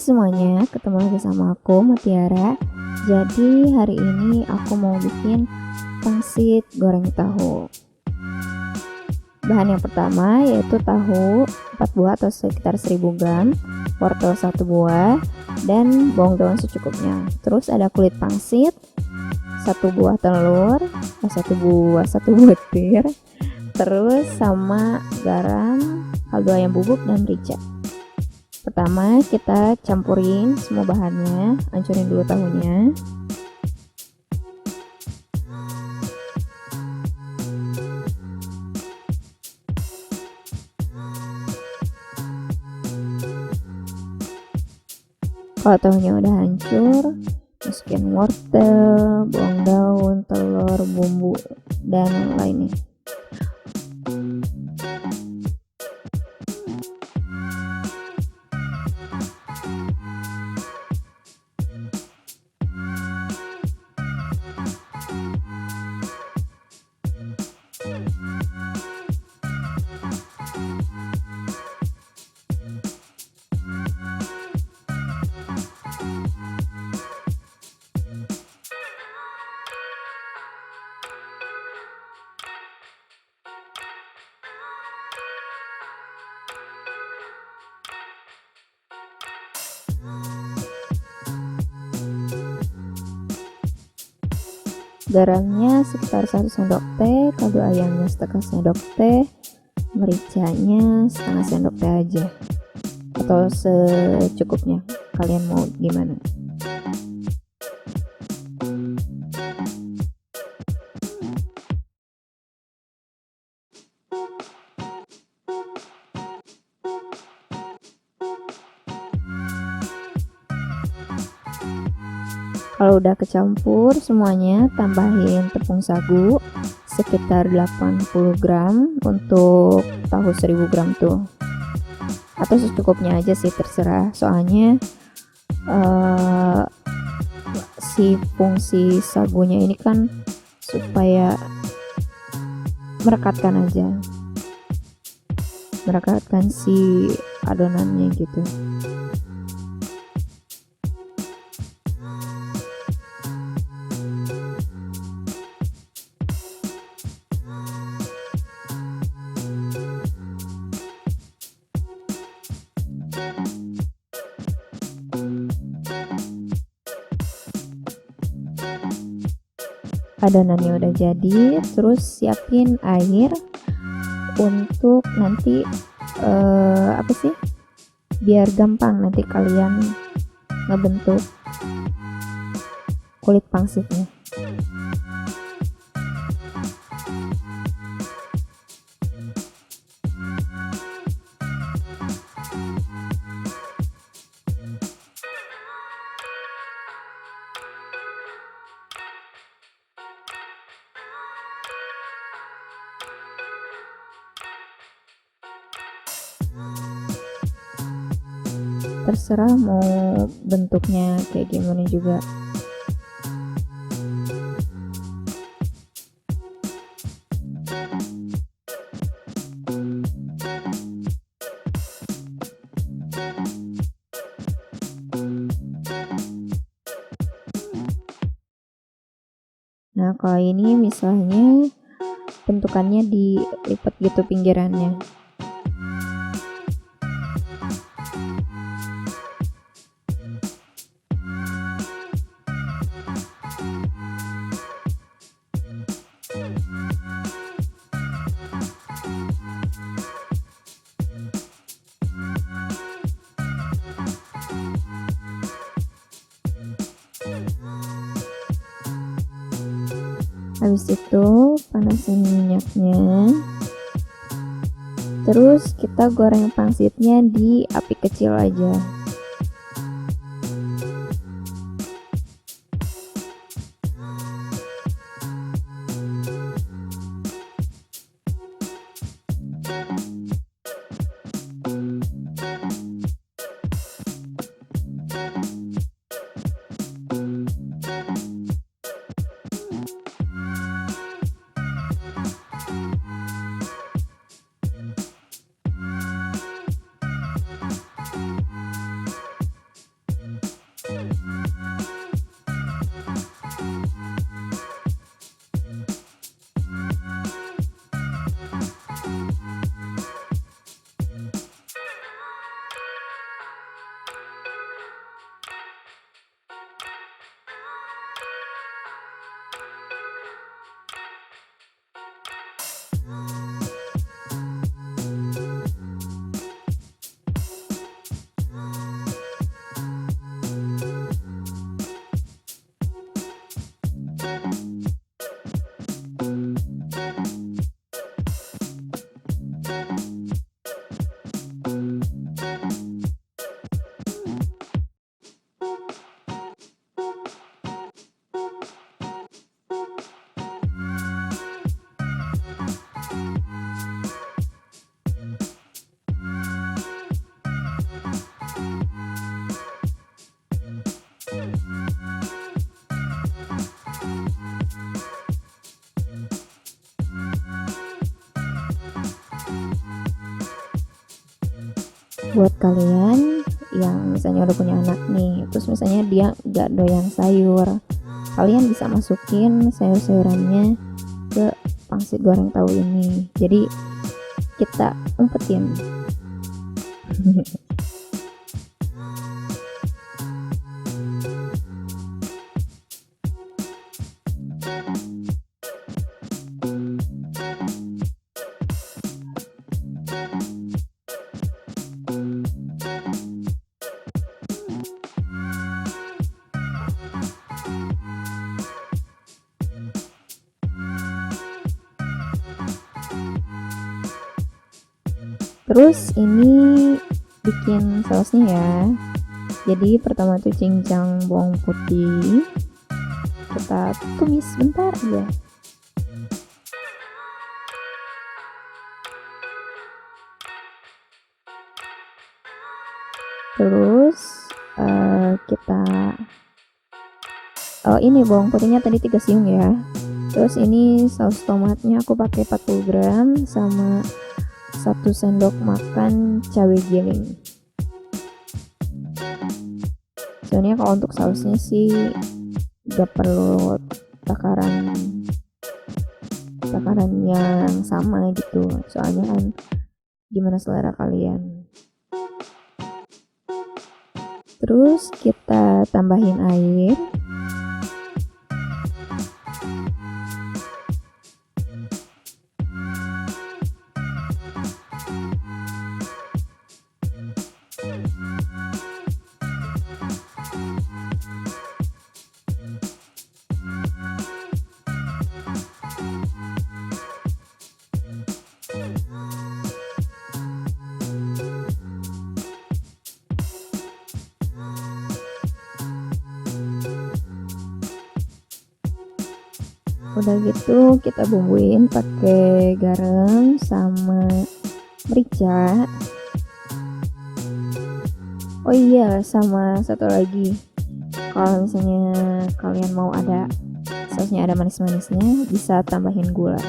semuanya, ketemu lagi sama aku Mutiara. Jadi hari ini aku mau bikin pangsit goreng tahu. Bahan yang pertama yaitu tahu 4 buah atau sekitar 1000 gram, wortel 1 buah, dan bawang daun secukupnya. Terus ada kulit pangsit, 1 buah telur, 1 butir, terus sama garam, kaldu ayam bubuk, dan merica. Pertama kita campurin semua bahannya, hancurin dulu tahunya. Kalau tahunya udah hancur, masukin wortel, bawang daun, telur, bumbu, dan lainnya. Garamnya sekitar 1 sendok teh, kaldu ayamnya setengah sendok teh, mericanya setengah sendok teh aja atau secukupnya, kalian mau gimana. Kalau udah kecampur semuanya, tambahin tepung sagu sekitar 80 gram untuk tahu 1000 gram tuh, atau secukupnya aja sih, terserah. Soalnya si fungsi sagunya ini kan supaya merekatkan si adonannya gitu. Adonannya udah jadi, terus siapin air untuk nanti biar gampang nanti kalian ngebentuk kulit pangsitnya. Terserah mau bentuknya kayak gimana juga. Nah, kalau ini misalnya bentukannya dilipat gitu pinggirannya. Habis itu panasin minyaknya, terus kita goreng pangsitnya di api kecil aja. buat kalian yang misalnya udah punya anak nih, terus misalnya dia gak doyan sayur, kalian bisa masukin sayur-sayurannya ke pangsit goreng tahu ini, jadi kita umpetin. Terus ini bikin sausnya ya. Jadi pertama tuh cincang bawang putih, kita tumis bentar aja. Terus kita ini bawang putihnya tadi 3 siung ya. Terus ini saus tomatnya aku pakai 40 gram sama 1 sendok makan cabai giling. Soalnya kalau untuk sausnya sih gak perlu takaran yang sama gitu, soalnya kan gimana selera kalian. Terus kita tambahin air. Udah gitu kita bumbuin pakai garam sama merica. Oh iya, sama satu lagi, kalau misalnya kalian mau ada sausnya ada manis-manisnya, bisa tambahin gula.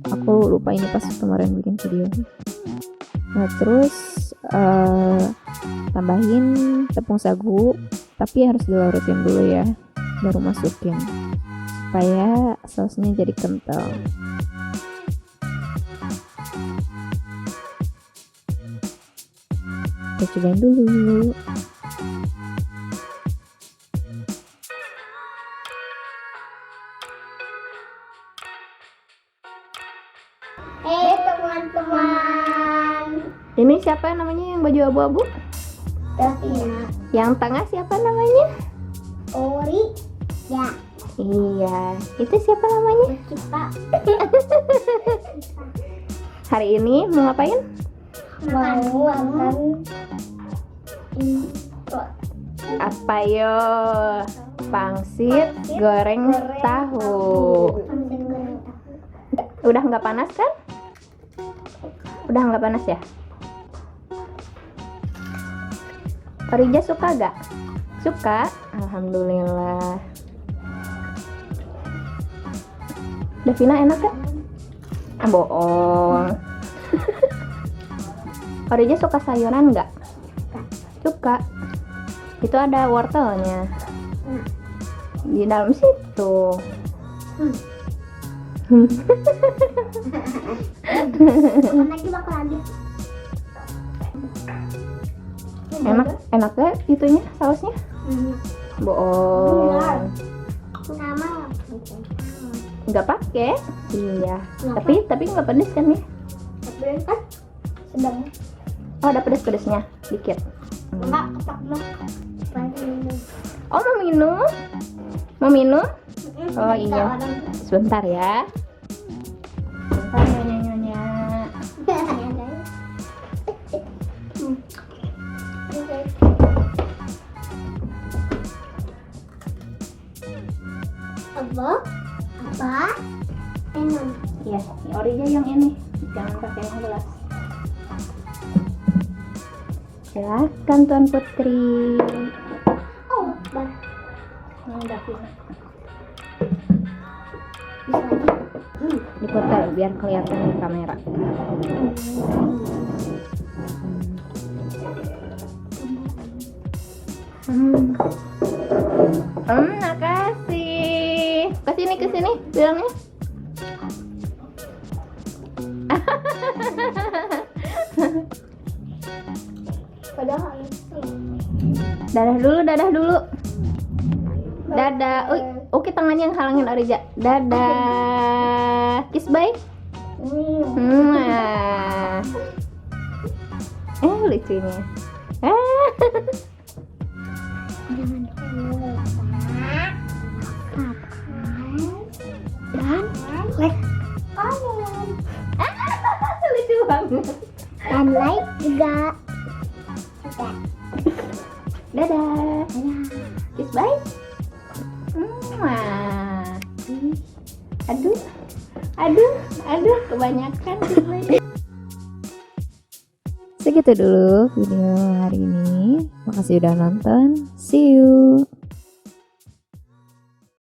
Aku lupa ini pas kemarin bikin video. Nah terus tambahin tepung sagu, tapi harus dilarutin dulu ya, baru masukin supaya sausnya jadi kental. Kita cobain dulu. Teman-teman, Ini siapa namanya yang baju abu-abu? Davina, Yang tengah siapa namanya? Ori, ya, Iya, itu siapa namanya? kita Hari ini mau ngapain? makan Apa yo? Pangsit goreng tahu. Udah nggak panas kan? Udah nggak panas ya? Orija suka gak? Suka? Alhamdulillah. Davina enak kan? Ah, bohong. Orija suka sayuran nggak? Suka. Itu ada wortelnya di dalam situ. Enak gak itunya sausnya? Bohong. Nggak pakai. Iya. Tapi nggak pedes kan ya? Sedang. Oh, ada pedes-pedesnya dikit. Enggak, ketak. Oh, mau minum? Mau minum? Oh iya. Sebentar ya. Sebentar nyonya. Apa? Enak. Iya, Orija yang ini. Jangan pakai yang gelas. Silakan Tuan Putri. Oh, bah. Davina. Bisa aja. Diputar biar kelihatan di kamera. Makasih. Kesini bilangnya. Padahal itu. Dadah dulu. Dadah. Oke, tangannya yang halangin Arija. Dadah. Kiss bye. Nah. Lucunya. Jangan lupa subscribe dan like, Lucu banget. dan like juga. Dadah. Kiss bye. Aduh, kebanyakan kiss bye. Segitu dulu video hari ini. Makasih udah nonton. See you.